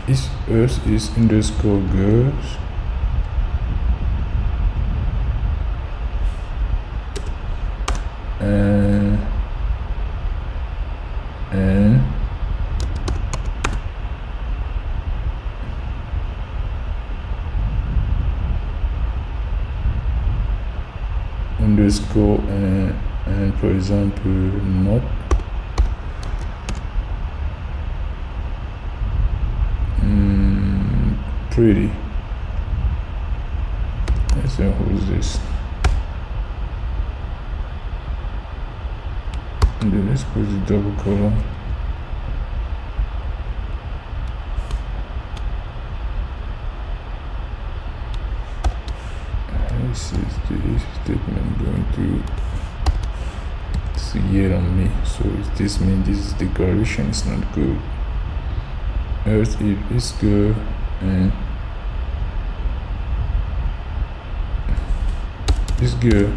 If Earth is underscore girls, and underscore and for example not pretty. Let's see who's this. And then let's put the double column. This is the statement going to see here on me. So if this means this declaration is not good. Earth if is good and this girl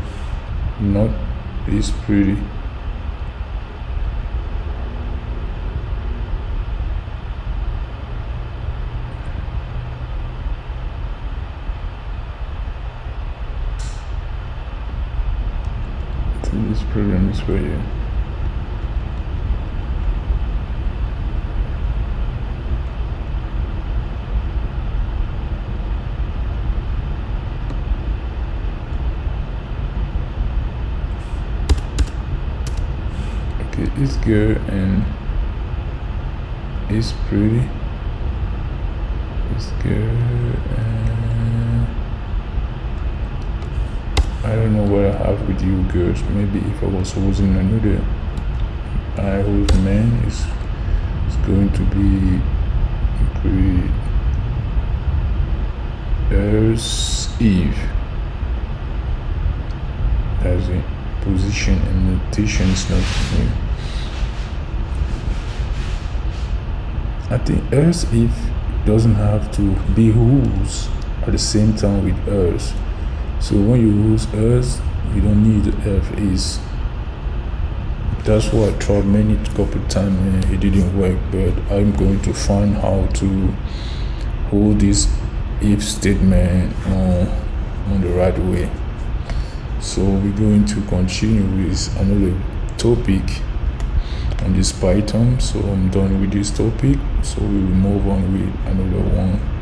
not is pretty. So this program is for you. This girl and is pretty. This girl and I don't know what I have with you girls. Maybe if I was using another I whose man is going to be pretty. There's Eve. That's it. Position and notation is not new. I think Earth if doesn't have to be whose at the same time with Earth. So when you use Earth, you don't need F is. That's what I tried many couple times and it didn't work. But I'm going to find how to hold this if statement on the right way. So we're going to continue with another topic on this Python. So I'm done with this topic, so we will move on with another one.